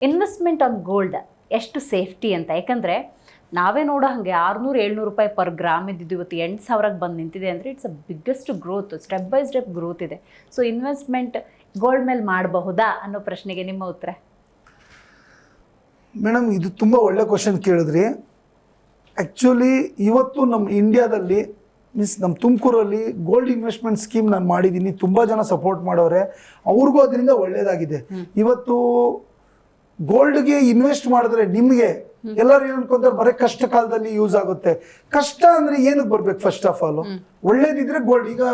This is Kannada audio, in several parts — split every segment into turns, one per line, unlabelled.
ಇನ್ವೆಸ್ಟ್ಮೆಂಟ್ ಆನ್ ಗೋಲ್ಡ್ ಎಷ್ಟು ಸೇಫ್ಟಿ ಅಂತ, ಯಾಕಂದರೆ ನಾವೇ ನೋಡೋ ಹಾಗೆ 600-700 ರೂಪಾಯಿ ಪರ್ ಗ್ರಾಮ್ ಇದ್ದಿದ್ದು ಇವತ್ತು 8,000ಕ್ಕೆ ಬಂದು ನಿಂತಿದೆ ಅಂದರೆ it's a biggest growth, step by step growth ಇದೆ. ಸೊ ಇನ್ವೆಸ್ಟ್ಮೆಂಟ್ ಗೋಲ್ಡ್ ಮೇಲೆ ಮಾಡಬಹುದಾ ಅನ್ನೋ ಪ್ರಶ್ನೆಗೆ ನಿಮ್ಮ ಉತ್ತರ?
ಮೇಡಮ್, ಇದು ತುಂಬ ಒಳ್ಳೆ ಕ್ವಶನ್ ಕೇಳಿದ್ರಿ. ಆ್ಯಕ್ಚುಲಿ ಇವತ್ತು ನಮ್ಮ ಇಂಡಿಯಾದಲ್ಲಿ ಮೀನ್ಸ್ ನಮ್ಮ ತುಮಕೂರಲ್ಲಿ ಗೋಲ್ಡ್ ಇನ್ವೆಸ್ಟ್ಮೆಂಟ್ ಸ್ಕೀಮ್ ನಾನು ಮಾಡಿದ್ದೀನಿ. ತುಂಬ ಜನ ಸಪೋರ್ಟ್ ಮಾಡೋರೆ, ಅವ್ರಿಗೂ ಅದರಿಂದ ಒಳ್ಳೇದಾಗಿದೆ. ಇವತ್ತು ಗೋಲ್ಡ್ಗೆ ಇನ್ವೆಸ್ಟ್ ಮಾಡಿದ್ರೆ ನಿಮಗೆ ಎಲ್ಲರೂ ಏನು ಅನ್ಕೊಂತಾರೆ, ಬರೀ ಕಷ್ಟ ಕಾಲದಲ್ಲಿ ಯೂಸ್ ಆಗುತ್ತೆ. ಕಷ್ಟ ಅಂದ್ರೆ ಏನಕ್ಕೆ ಬರ್ಬೇಕು? ಫಸ್ಟ್ ಆಫ್ ಆಲ್ ಒಳ್ಳೇದಿದ್ರೆ ಗೋಲ್ಡ್. ಈಗ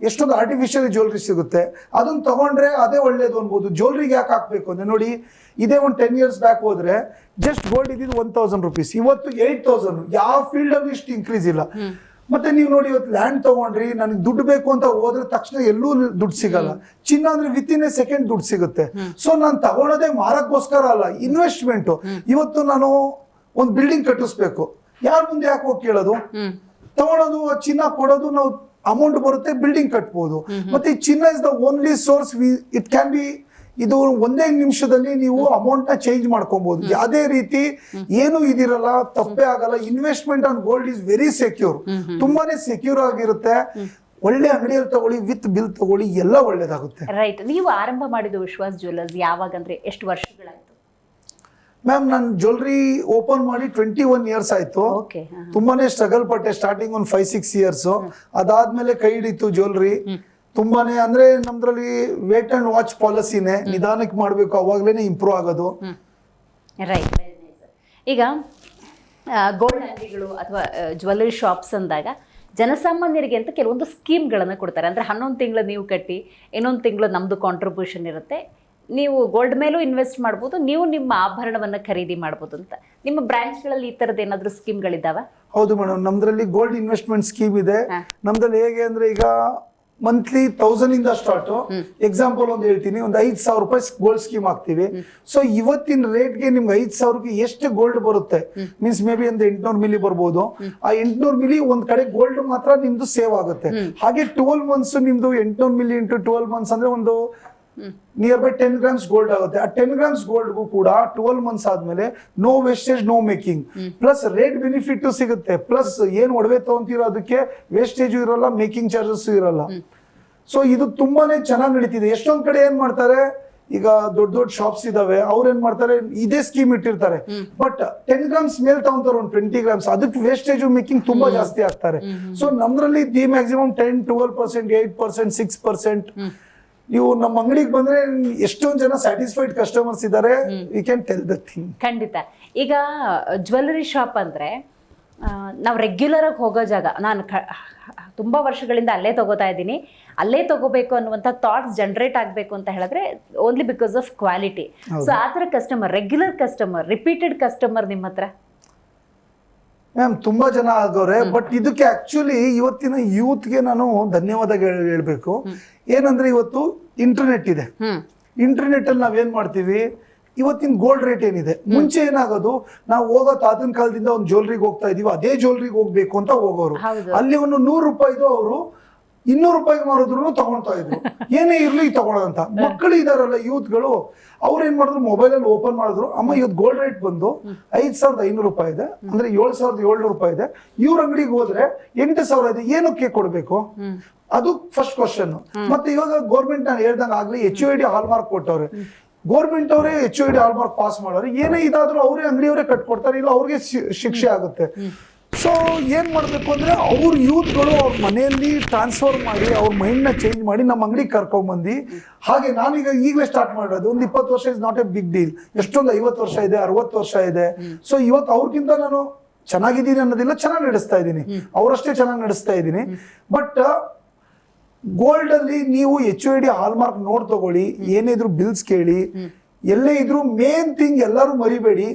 ಎಷ್ಟೊಂದು ಆರ್ಟಿಫಿಷಿಯಲ್ ಜ್ಯುವೆಲ್ರಿ ಸಿಗುತ್ತೆ, ಅದನ್ನ ತಗೊಂಡ್ರೆ ಅದೇ ಒಳ್ಳೇದು ಅನ್ಬೋದು. ಜ್ಯುವೆಲ್ರಿಗೆ ಯಾಕೆ ಹಾಕ್ಬೇಕು ಅಂದ್ರೆ, ನೋಡಿ ಇದೇ ಒಂದು 10 years ಬ್ಯಾಕ್ ಹೋದ್ರೆ ಜಸ್ಟ್ ಗೋಲ್ಡ್ ಇದ್ದಿದ್ದು 1,000 rupees, ಇವತ್ತು 8,000. ಯಾವ ಫೀಲ್ಡ್ ಅಲ್ಲಿ ಇಷ್ಟು ಇನ್ಕ್ರೀಸ್ ಇಲ್ಲ. ಮತ್ತೆ ನೀವು ನೋಡಿ, ಇವತ್ತು ಲ್ಯಾಂಡ್ ತಗೊಂಡ್ರಿ, ನನಗೆ ದುಡ್ಡು ಬೇಕು ಅಂತ ಹೋದ್ರೆ ತಕ್ಷಣ ಎಲ್ಲೂ ದುಡ್ಡು ಸಿಗಲ್ಲ. ಚಿನ್ನ ಅಂದ್ರೆ ವಿತಿನ್ ಎ ಸೆಕೆಂಡ್ ದುಡ್ಡು ಸಿಗುತ್ತೆ. ಸೊ ನಾನು ತಗೊಳ್ಳೋದೇ ಮಾರಕ್ಕೋಸ್ಕರ ಅಲ್ಲ, ಇನ್ವೆಸ್ಟ್ಮೆಂಟ್. ಇವತ್ತು ನಾನು ಒಂದು ಬಿಲ್ಡಿಂಗ್ ಕಟ್ಟಿಸ್ಬೇಕು, ಯಾರ ಮುಂದೆ ಯಾಕೆ ಹೋಗಿ ಕೇಳೋದು? ತಗೊಳ್ಳೋದು, ಚಿನ್ನ ಕೊಡೋದು, ನಾವು ಅಮೌಂಟ್ ಬರುತ್ತೆ, ಬಿಲ್ಡಿಂಗ್ ಕಟ್ಬೋದು. ಮತ್ತೆ ಈ ಚಿನ್ನ is the only source. It can be, ಇದು ಒಂದೇ ನಿಮಿಷದಲ್ಲಿ ನೀವು ಅಮೌಂಟ್ ನ ಚೇಂಜ್ ಮಾಡ್ಕೊಬಹುದು. ಯಾವುದೇ ರೀತಿ ಏನು ಇದಿರಲ್ಲ, ತಪ್ಪೇ ಆಗಲ್ಲ. Investment on gold is very secure, ತುಂಬಾನೇ ಸೆಕ್ಯೂರ್ ಆಗಿರುತ್ತೆ. ಒಳ್ಳೆ ಅಂಗಡಿಯಲ್ಲಿ ತಗೊಳ್ಳಿ, ವಿತ್ ಬಿಲ್ ತಗೊಳ್ಳಿ, ಎಲ್ಲ ಒಳ್ಳೇದಾಗುತ್ತೆ.
ರೈಟ್. ನೀವು ಆರಂಭ ಮಾಡಿದ ವಿಶ್ವಾಸ್ ಜ್ಯುವೆಲ್ಲರ್ಸ್ ಯಾವಾಗ ಅಂದ್ರೆ ಎಷ್ಟು ವರ್ಷಗಳಾಯ್ತು?
ಮ್ಯಾಮ್, ನಾನು ಜ್ಯುವೆಲ್ರಿ ಓಪನ್ ಮಾಡಿ 21 years ಆಯ್ತು. ತುಂಬಾನೇ ಸ್ಟ್ರಗಲ್ ಪಟ್ಟೆ. ಸ್ಟಾರ್ಟಿಂಗ್ ಒಂದು 5-6 years, ಅದಾದ್ಮೇಲೆ ಕೈ ಹಿಡಿತು ಜ್ಯುವೆಲ್ರಿ. ತುಂಬಾನೇ ಅಂದ್ರೆ ನಮ್ದ್ರಲ್ಲಿ ವೇಟ್ ಅಂಡ್ ವಾಚ್ ಪಾಲಿಸಿನೇ, ನಿಧಾನಕ್ಕೆ ಮಾಡಬೇಕು, ಅವಾಗ್ಲೇನೆ ಇಂಪ್ರೂವ್ ಆಗೋದು.
ರೈಟ್. ಈಗ ಗೋಲ್ಡ್ ಅಂಗಡಿಗಳು ಅಥವಾ ಜ್ಯುವೆಲ್ಲರಿ ಶಾಪ್ಸ್ ಅಂದಾಗ ಜನಸಾಮಾನ್ಯರಿಗೆ ಅಂತ ಕೆಲವೊಂದು ಸ್ಕೀಮ್ಗಳನ್ನು ಕೊಡ್ತಾರೆ. ಅಂದರೆ 11 ತಿಂಗಳು ನೀವು ಕಟ್ಟಿ, ಇನ್ನೊಂದು ತಿಂಗಳು ನಮ್ಮದು ಕಾಂಟ್ರಿಬ್ಯೂಷನ್ ಇರುತ್ತೆ, ನೀವು ಗೋಲ್ಡ್ ಮೇಲೂ ಇನ್ವೆಸ್ಟ್ ಮಾಡ್ಬೋದು, ನೀವು ನಿಮ್ಮ ಆಭರಣವನ್ನು ಖರೀದಿ ಮಾಡ್ಬೋದು ಅಂತ. ನಿಮ್ಮ ಬ್ರಾಂಚ್ಗಳಲ್ಲಿ ಈ ಥರದ್ದು ಏನಾದರೂ ಸ್ಕೀಮ್ಗಳಿದ್ದಾವೆ?
ಹೌದು ಮೇಡಮ್, ನಮ್ದ್ರಲ್ಲಿ ಗೋಲ್ಡ್ ಇನ್ವೆಸ್ಟ್ಮೆಂಟ್ ಸ್ಕೀಮ್ ಇದೆ. ನಮ್ದ್ರಲ್ಲಿ ಹೇಗೆ ಅಂದ್ರೆ, ಈಗ ಮಂತ್ಲಿ 1,000 ಇಂದ ಸ್ಟಾರ್ಟ್. ಎಕ್ಸಾಂಪಲ್ ಒಂದು ಹೇಳ್ತೀನಿ, ಒಂದು 5,000 ರೂಪಾಯಿ ಗೋಲ್ಡ್ ಸ್ಕೀಮ್ ಹಾಕ್ತಿವಿ. ಸೊ ಇವತ್ತಿನ ರೇಟ್ಗೆ ನಿಮ್ಗೆ 5,000ಕ್ಕೆ ಎಷ್ಟು ಗೋಲ್ಡ್ ಬರುತ್ತೆ? ಮೀನ್ಸ್ ಮೇ ಬಿ ಒಂದು 800 ಮಿಲಿ ಬರ್ಬೋದು. ಆ 800 ಮಿಲಿ ಒಂದ್ ಕಡೆ ಗೋಲ್ಡ್ ಮಾತ್ರ ನಿಮ್ದು ಸೇವ್ ಆಗುತ್ತೆ. ಹಾಗೆ 12 months ನಿಮ್ದು 800 ಮಿಲಿ ಇಂಟು 12 months ಅಂದ್ರೆ ಒಂದು ನಿಯರ್ ಬೈ 10 grams ಗೋಲ್ಡ್ ಆಗುತ್ತೆ. ಆ 10 grams ಗೋಲ್ಡ್ಗೂ ಕೂಡ 12 months ಆದ್ಮೇಲೆ no wastage, no making, plus rate benefit ಸಿಗುತ್ತೆ. ಪ್ಲಸ್ ಏನ್ ಒಡವೆ ತಗೊಂತೀರೋ ಅದಕ್ಕೆ ವೇಸ್ಟೇಜ್ ಇರಲ್ಲ, ಮೇಕಿಂಗ್ ಚಾರ್ಜಸ್ ಇರಲ್ಲ. ಸೊ ಇದು ತುಂಬಾನೇ ಚೆನ್ನಾಗಿ ನಡೀತಿದೆ. ಎಷ್ಟೊಂದ್ ಕಡೆ ಏನ್ ಮಾಡ್ತಾರೆ, ಈಗ ದೊಡ್ಡ ದೊಡ್ಡ ಶಾಪ್ಸ್ ಇದಾವೆ, ಅವ್ರು ಏನ್ ಮಾಡ್ತಾರೆ, ಇದೇ ಸ್ಕೀಮ್ ಇಟ್ಟಿರ್ತಾರೆ, ಬಟ್ 10 grams ಮೇಲೆ ತಗೊಂತಾರೆ, ಒಂದು 20 grams, ಅದಕ್ಕೆ ವೇಸ್ಟೇಜ್ ಮೇಕಿಂಗ್ ತುಂಬಾ ಜಾಸ್ತಿ ಆಗ್ತಾರೆ. ಸೊ ನಮ್ದ್ರಲ್ಲಿ ದಿ ಮ್ಯಾಕ್ಸಿಮಮ್ 10-12%, 8%, 6%. ನೀವು ನಮ್ಮ ಅಂಗಡಿಗೆ ಬಂದ್ರೆ ಎಷ್ಟೊಂದು ಜನ ಸ್ಯಾಟಿಸ್ಫೈಡ್ ಕಸ್ಟಮರ್ಸ್ ಇದ್ದಾರೆ. We can tell the thing.
ಖಂಡಿತ. ಈಗ ಜ್ಯುವೆಲ್ಲರಿ ಶಾಪ್ ಅಂದ್ರೆ ನಾವು ರೆಗ್ಯುಲರ್ ಆಗಿ ಹೋಗೋ ಜಾಗ. ನಾನು ತುಂಬ ವರ್ಷಗಳಿಂದ ಅಲ್ಲೇ ತಗೋತಾ ಇದ್ದೀನಿ, ಅಲ್ಲೇ ತಗೋಬೇಕು ಅನ್ನುವಂಥ ಥಾಟ್ಸ್ ಜನರೇಟ್ ಆಗಬೇಕು ಅಂತ ಹೇಳಿದ್ರೆ only because of quality. So ಆ ಥರ customer, regular customer, repeated customer ನಿಮ್ಮ ಹತ್ರ
ಮ್ಯಾಮ್ ತುಂಬಾ ಜನ ಆಗವ್ರೆ. ಬಟ್ ಇದಕ್ಕೆ ಆಕ್ಚುಲಿ ಇವತ್ತಿನ ಯೂತ್ಗೆ ನಾನು ಧನ್ಯವಾದ ಹೇಳ್ಬೇಕು. ಏನಂದ್ರೆ ಇವತ್ತು ಇಂಟರ್ನೆಟ್ ಇದೆ. ಇಂಟರ್ನೆಟ್ ಅಲ್ಲಿ ನಾವೇನ್ ಮಾಡ್ತೀವಿ, ಇವತ್ತಿನ ಗೋಲ್ಡ್ ರೇಟ್ ಏನಿದೆ, ಮುಂಚೆ ಏನಾಗೋದು, ನಾವು ಹೋಗೋ ತಾತನ ಕಾಲದಿಂದ ಒಂದು ಜ್ಯುವೆಲ್ರಿಗೆ ಹೋಗ್ತಾ ಇದೀವಿ, ಅದೇ ಜ್ಯುವೆಲ್ರಿಗೆ ಹೋಗ್ಬೇಕು ಅಂತ ಹೋಗೋರು. ಅಲ್ಲಿ ಒಂದು 100 ರೂಪಾಯಿದು ಅವರು 200 ರೂಪಾಯಿಗೆ ಮಾರಿದ್ರು ತಗೊಳ್ತಾ ಇದ್ರು. ಏನೇ ಇರ್ಲಿ ತಗೊಳ್ಳೋದಂತ. ಮಕ್ಕಳು ಇದಾರಲ್ಲ, ಯೂತ್ಗಳು, ಅವ್ರು ಏನ್ ಮಾಡಿದ್ರು, ಮೊಬೈಲ್ ಅಲ್ಲಿ ಓಪನ್ ಮಾಡಿದ್ರು, ಅಮ್ಮ ಇವತ್ತು ಗೋಲ್ಡ್ ರೇಟ್ ಬಂದು 5,500 ರೂಪಾಯಿ ಇದೆ, ಅಂದ್ರೆ 7,700 ರೂಪಾಯಿ ಇದೆ. ಇವ್ರ ಅಂಗಡಿಗೆ ಹೋದ್ರೆ 8,000 ಇದೆ, ಏನಕ್ಕೆ ಕೊಡ್ಬೇಕು? ಅದು ಫಸ್ಟ್ ಕ್ವಶನ್. ಮತ್ತೆ ಇವಾಗ ಗೌರ್ಮೆಂಟ್ ನಾನು ಹೇಳ್ದಂಗೆ ಆಗ್ಲಿ HUID ಹಾಲ್ಮಾರ್ಕ್ ಕೊಟ್ಟವ್ರೆ. ಗೌರ್ಮೆಂಟ್ ಅವರೇ HUID ಹಾಲ್ಮಾರ್ಕ್ ಪಾಸ್ ಮಾಡೋರು, ಏನೇ ಇದಾದ್ರೂ ಅವರೇ ಅಂಗಡಿಯವರೇ ಕಟ್ಕೊಡ್ತಾರೆ, ಇಲ್ಲ ಅವ್ರಿಗೆ ಶಿಕ್ಷೆ ಆಗುತ್ತೆ. ಸೊ ಏನ್ ಮಾಡ್ಬೇಕು ಅಂದ್ರೆ, ಅವ್ರ ಯೂತ್ಗಳು ಅವ್ರ ಮನೆಯಲ್ಲಿ ಟ್ರಾನ್ಸ್ಫರ್ ಮಾಡಿ, ಅವ್ರ ಮೈಂಡ್ ನ ಚೇಂಜ್ ಮಾಡಿ ನಮ್ಮ ಅಂಗಡಿಗೆ ಕರ್ಕೊಂಡ್ಬಂದು. ಹಾಗೆ ನಾನೀಗ ಈಗಲೇ ಸ್ಟಾರ್ಟ್ ಮಾಡೋದು. ಒಂದು 20 ವರ್ಷ is not a big deal. ಎಷ್ಟೊಂದು 50 ವರ್ಷ ಇದೆ, 60 ವರ್ಷ ಇದೆ. ಸೊ ಇವತ್ತು ಅವ್ರಿಗಿಂತ ನಾನು ಚೆನ್ನಾಗಿದ್ದೀನಿ ಅನ್ನೋದಿಲ್ಲ, ಚೆನ್ನಾಗಿ ನಡೆಸ್ತಾ ಇದ್ದೀನಿ, ಅವರಷ್ಟೇ ಚೆನ್ನಾಗಿ ನಡೆಸ್ತಾ ಇದ್ದೀನಿ. ಬಟ್ ಗೋಲ್ಡ್ ಅಲ್ಲಿ ನೀವು HUID ಹಾಲ್ಮಾರ್ಕ್ ನೋಡ್ ತಗೊಳ್ಳಿ, ಏನೇ ಇದ್ರು ಬಿಲ್ಸ್ ಕೇಳಿ, ಎಲ್ಲೇ ಇದ್ರು ಮೇನ್ ಥಿಂಗ್ ಎಲ್ಲರೂ ಮರಿಬೇಡಿ,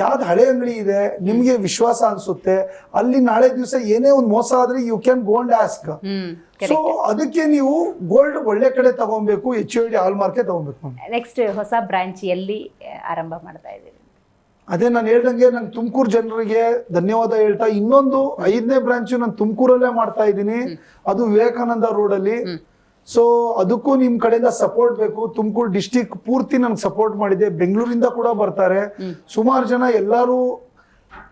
ಯಾವ್ದು ಹಳೆ ಅಂಗಡಿ ಇದೆ ನಿಮ್ಗೆ ವಿಶ್ವಾಸ ಅನ್ಸುತ್ತೆ, ಅಲ್ಲಿ ನಾಳೆ ದಿವಸ ಏನೇ ಒಂದು ಮೋಸ ಆದ್ರೆ you can go and ask. So ಅದಕ್ಕೆ ನೀವು ಗೋಲ್ಡ್ ಒಳ್ಳೆ ಕಡೆ ತಗೊಬೇಕು, HUID ಹಾಲ್ಮಾರ್ಕೆ ತಗೊಬೇಕು.
ನೆಕ್ಸ್ಟ್ ಹೊಸ ಬ್ರಾಂಚ್ ಎಲ್ಲಿ ಆರಂಭ ಮಾಡ್ತಾ ಇದ್ದೀವಿ?
ಅದೇ ನಾನು ಹೇಳ್ದಂಗೆ, ನಾನು ತುಮಕೂರು ಜನರಿಗೆ ಧನ್ಯವಾದ ಹೇಳ್ತಾ, ಇನ್ನೊಂದು 5ನೇ ಬ್ರಾಂಚ್ ನಾನು ತುಮಕೂರಲ್ಲೇ ಮಾಡ್ತಾ ಇದ್ದೀನಿ. ಅದು ವಿವೇಕಾನಂದ ರೋಡ್ ಅಲ್ಲಿ. ಸೊ ಅದಕ್ಕೂ ನಿಮ್ ಕಡೆಯಿಂದ ಸಪೋರ್ಟ್ ಬೇಕು. ತುಮಕೂರು ಡಿಸ್ಟಿಕ್ ಪೂರ್ತಿ ನನ್ಗೆ ಸಪೋರ್ಟ್ ಮಾಡಿದೆ, ಬೆಂಗಳೂರಿಂದ ಕೂಡ ಬರ್ತಾರೆ, ಸುಮಾರು ಜನ ಎಲ್ಲರೂ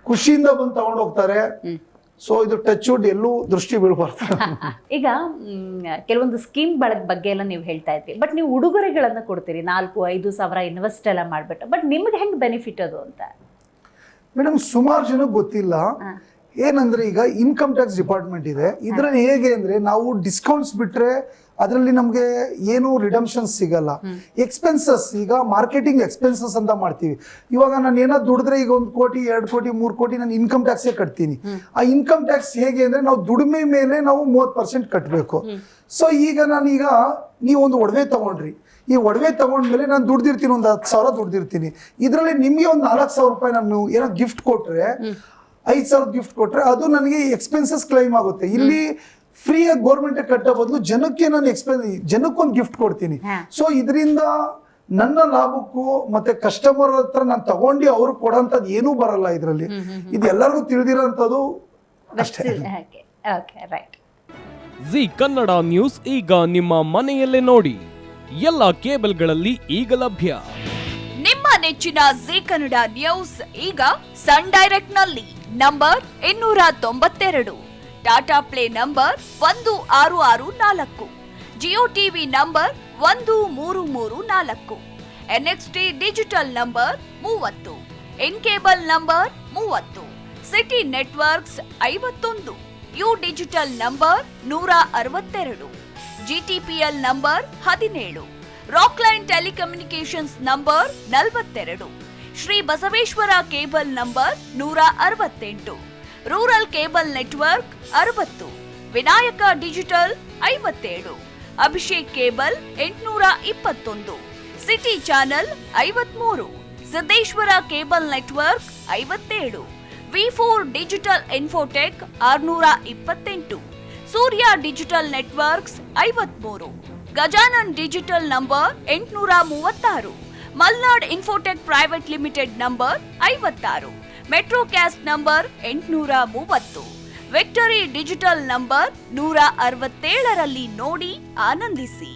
ಖುಷಿಯಿಂದ ಬಂದು ತಗೊಂಡು ಹೋಗ್ತಾರೆ. ಸೊ ಇದು ಟಚ್ ವುಡ್ ಎಲ್ಲೂ ದೃಷ್ಟಿ ಬೀಳ್ಬಾರ್ದು.
ಈಗ ಕೆಲವೊಂದು ಸ್ಕೀಮ್ ಬಗ್ಗೆ ಎಲ್ಲ ನೀವು ಹೇಳ್ತಾ ಇದ್ರಿ, ಬಟ್ ನೀವು ಉಡುಗೊರೆಗಳನ್ನ ಕೊಡ್ತೀರಿ 4-5 ಸಾವಿರ ಇನ್ವೆಸ್ಟ್ ಎಲ್ಲ ಮಾಡ್ಬಿಟ್ಟು, ಬಟ್ ನಿಮ್ಗೆ ಹೆಂಗ್ ಬೆನಿಫಿಟ್ ಅದು ಅಂತ?
ಮೇಡಮ್ ಸುಮಾರು ಜನಕ್ಕೆ ಗೊತ್ತಿಲ್ಲ. ಏನಂದ್ರೆ ಈಗ ಇನ್ಕಮ್ ಟ್ಯಾಕ್ಸ್ ಡಿಪಾರ್ಟ್ಮೆಂಟ್ ಇದೆ, ಇದ್ರಲ್ಲಿ ಹೇಗೆ ಅಂದ್ರೆ ನಾವು ಡಿಸ್ಕೌಂಟ್ಸ್ ಬಿಟ್ರೆ ಅದರಲ್ಲಿ ನಮಗೆ ಏನು ರಿಡಮ್ಷನ್ಸ್ ಸಿಗಲ್ಲ. ಎಕ್ಸ್ಪೆನ್ಸಸ್, ಈಗ ಮಾರ್ಕೆಟಿಂಗ್ ಎಕ್ಸ್ಪೆನ್ಸಸ್ ಅಂತ ಮಾಡ್ತೀವಿ. ಇವಾಗ ನಾನು ಏನಾದ್ರು ದುಡಿದ್ರೆ ಈಗ 1 ಕೋಟಿ 2 ಕೋಟಿ 3 ಕೋಟಿ ನಾನು ಇನ್ಕಮ್ ಟ್ಯಾಕ್ಸೇ ಕಟ್ತೀನಿ. ಆ ಇನ್ಕಮ್ ಟ್ಯಾಕ್ಸ್ ಹೇಗೆ ಅಂದ್ರೆ ನಾವು ದುಡಿಮೆ ಮೇಲೆ ನಾವು 30% ಕಟ್ಟಬೇಕು. ಸೊ ಈಗ ನೀವು ಒಂದು ಒಡವೆ ತಗೊಂಡ್ರಿ, ಈ ಒಡವೆ ತಗೊಂಡ್ಮೇಲೆ ನಾನು ದುಡ್ದಿರ್ತೀನಿ, ಒಂದು 10,000 ದುಡ್ದಿರ್ತೀನಿ. ಇದರಲ್ಲಿ ನಿಮಗೆ ಒಂದು 4,000 ರೂಪಾಯಿ ನಾನು ಏನೋ ಗಿಫ್ಟ್ ಕೊಟ್ರೆ, 5,000 ಗಿಫ್ಟ್ ಕೊಟ್ರೆ ಅದು ನನಗೆ ಎಕ್ಸ್ಪೆನ್ಸಸ್ ಕ್ಲೈಮ್ ಆಗುತ್ತೆ. ಇಲ್ಲಿ ಫ್ರೀಯಾಗಿ ಗೌರ್ಮೆಂಟ್ ಕಟ್ಟೋ ಬದಲು ಜನಕ್ಕೆ ನಾನು ಜನಕ್ಕೊಂದು ಗಿಫ್ಟ್ ಕೊಡ್ತೀನಿ. ಸೊ ಇದರಿಂದ ನನ್ನ ಲಾಭಕ್ಕೂ ಮತ್ತೆ ಕಸ್ಟಮರ್ ಹತ್ರ ನಾನು ತಗೊಂಡು ಅವ್ರಿಗೆ ಕೊಡೋಂಥದ್ದು ಏನೂ ಬರಲ್ಲ ಇದರಲ್ಲಿ. ಇದು ಎಲ್ಲರಿಗೂ ತಿಳಿದಿರೋಂಥದ್ದು ಅಷ್ಟೇ.
ಜಿ ಕನ್ನಡ ನ್ಯೂಸ್ ಈಗ ನಿಮ್ಮ ಮನೆಯಲ್ಲೇ ನೋಡಿ, ಎಲ್ಲ ಕೇಬಲ್ಗಳಲ್ಲಿ ಈಗ ಲಭ್ಯ.
ನಿಮ್ಮ ನೆಚ್ಚಿನ ಜಿ ಕನ್ನಡ ನ್ಯೂಸ್ ಈಗ ಸನ್ ಡೈರೆಕ್ಟ್ ನಲ್ಲಿ number 292, Tata play number 1664, Jio TV number 1334, NXT digital number 30, in cable number 30, city networks 51, U digital number 162, GTPL number 17, Rockline telecommunications number 42, Shri Basaveshwara cable number 168, rural cable network 60, Vinayaka digital 57, Abhishek cable 821, city channel 53, Siddeshwara cable network 57, V4 digital Infotech 628, Surya digital networks 53, Gajanan digital number 836, Malnad infotech private limited number 56, metrocast number 830, victory digital number 167ರಲ್ಲಿ ನೋಡಿ ಆನಂದಿಸಿ.